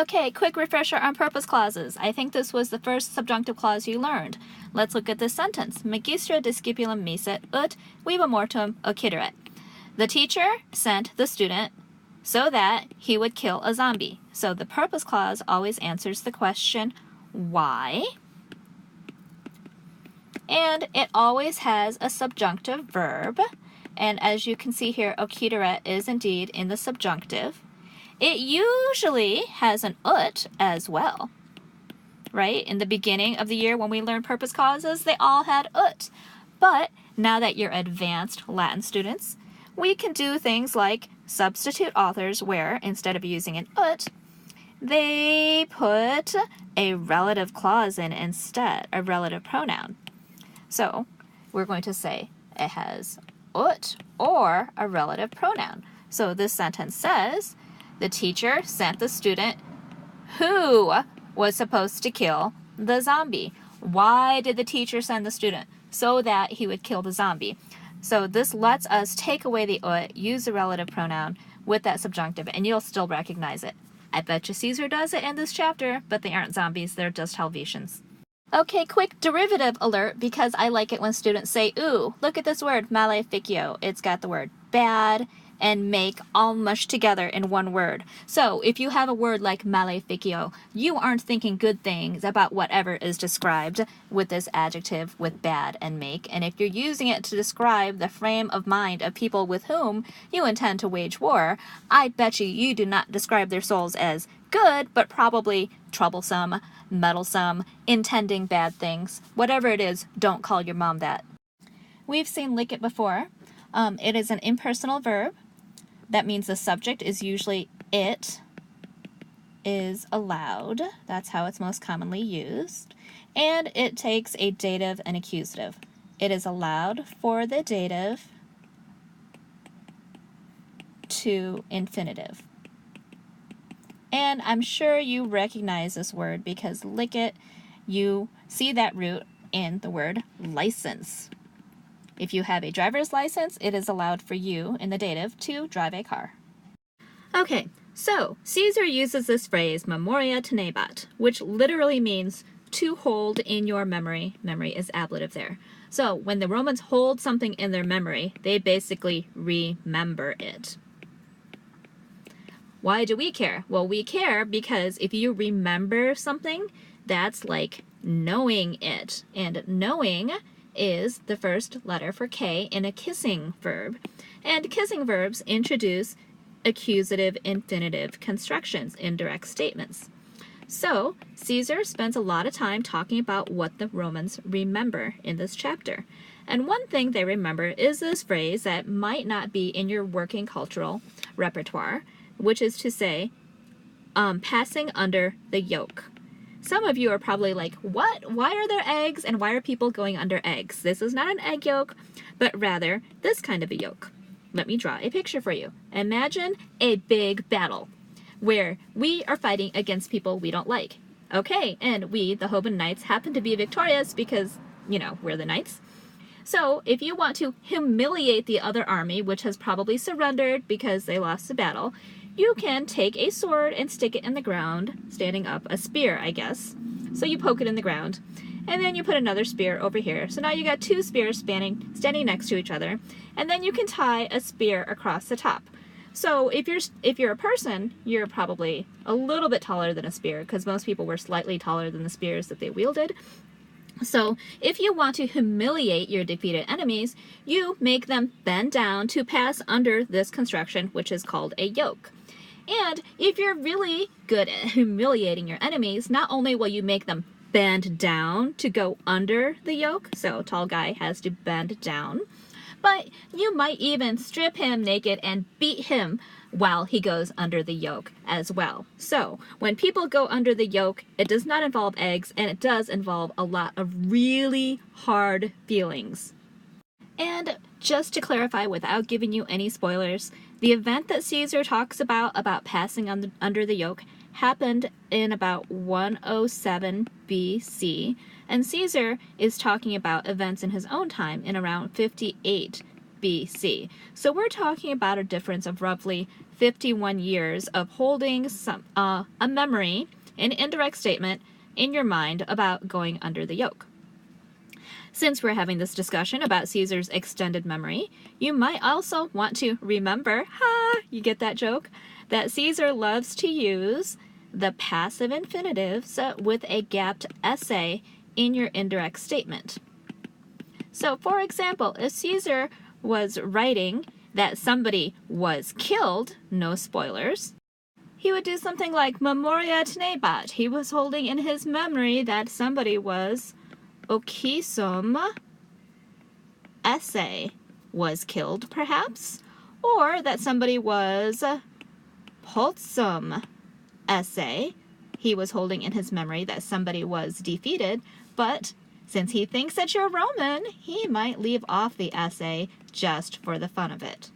Okay, quick refresher on purpose clauses. I think this was the first subjunctive clause you learned. Let's look at this sentence. Magistra discipulum misit ut viva mortem occideret. The teacher sent the student so that he would kill a zombie. So the purpose clause always answers the question, why? And it always has a subjunctive verb. And as you can see here, occideret is indeed in the subjunctive. It usually has an ut as well, right? In the beginning of the year when we learned purpose clauses, they all had ut. But now that you're advanced Latin students, we can do things like substitute authors where, instead of using an ut, they put a relative clause in instead, a relative pronoun. So we're going to say it has ut or a relative pronoun. So this sentence says, the teacher sent the student who was supposed to kill the zombie. Why did the teacher send the student? So that he would kill the zombie. So this lets us take away the ut, use the relative pronoun with that subjunctive, and you'll still recognize it. I bet you Caesar does it in this chapter, but they aren't zombies, they're just Helvetians. Okay, quick derivative alert, because I like it when students say, ooh, look at this word, maleficio. It's got the word bad and make all mushed together in one word. So if you have a word like maleficio, you aren't thinking good things about whatever is described with this adjective with bad and make. And if you're using it to describe the frame of mind of people with whom you intend to wage war, I bet you do not describe their souls as good, but probably troublesome, meddlesome, intending bad things. Whatever it is, don't call your mom that. We've seen lick it before. It is an impersonal verb. That means the subject is usually it is allowed. That's how it's most commonly used. And it takes a dative and accusative. It is allowed for the dative to infinitive. And I'm sure you recognize this word because lick it, you see that root in the word license. If you have a driver's license, it is allowed for you in the dative to drive a car. Okay, so Caesar uses this phrase, memoria tenebat, which literally means to hold in your memory. Memory is ablative there. So when the Romans hold something in their memory, they basically remember it. Why do we care? Well, we care because if you remember something, that's like knowing it. And knowing is the first letter for K in a kissing verb. And kissing verbs introduce accusative infinitive constructions, indirect statements. So Caesar spends a lot of time talking about what the Romans remember in this chapter. And one thing they remember is this phrase that might not be in your working cultural repertoire, which is to say, passing under the yoke. Some of you are probably like, what? Why are there eggs and why are people going under eggs? This is not an egg yolk, but rather this kind of a yolk. Let me draw a picture for you. Imagine a big battle where we are fighting against people we don't like. Okay, and we, the Hoban Knights, happen to be victorious because, you know, we're the knights. So if you want to humiliate the other army, which has probably surrendered because they lost the battle, you can take a sword and stick it in the ground, standing up, a spear, I guess. So you poke it in the ground, and then you put another spear over here. So now you got two spears standing next to each other, and then you can tie a spear across the top. So if you're a person, you're probably a little bit taller than a spear, because most people were slightly taller than the spears that they wielded. So if you want to humiliate your defeated enemies, you make them bend down to pass under this construction, which is called a yoke. And if you're really good at humiliating your enemies, not only will you make them bend down to go under the yoke, so tall guy has to bend down, but you might even strip him naked and beat him while he goes under the yoke as well. So when people go under the yoke, it does not involve eggs, and it does involve a lot of really hard feelings. And just to clarify, without giving you any spoilers, the event that Caesar talks about passing under the yoke, happened in about 107 BC, and Caesar is talking about events in his own time in around 58 BC. So we're talking about a difference of roughly 51 years of holding a memory, an indirect statement, in your mind about going under the yoke. Since we're having this discussion about Caesar's extended memory, you might also want to remember, you get that joke? That Caesar loves to use the passive infinitives with a gapped essay in your indirect statement. So, for example, if Caesar was writing that somebody was killed, no spoilers, he would do something like memoria tenebat. He was holding in his memory that somebody was ocisum esse was killed, perhaps, or that somebody was pulsum esse. He was holding in his memory that somebody was defeated, but since he thinks that you're Roman, he might leave off the essay just for the fun of it.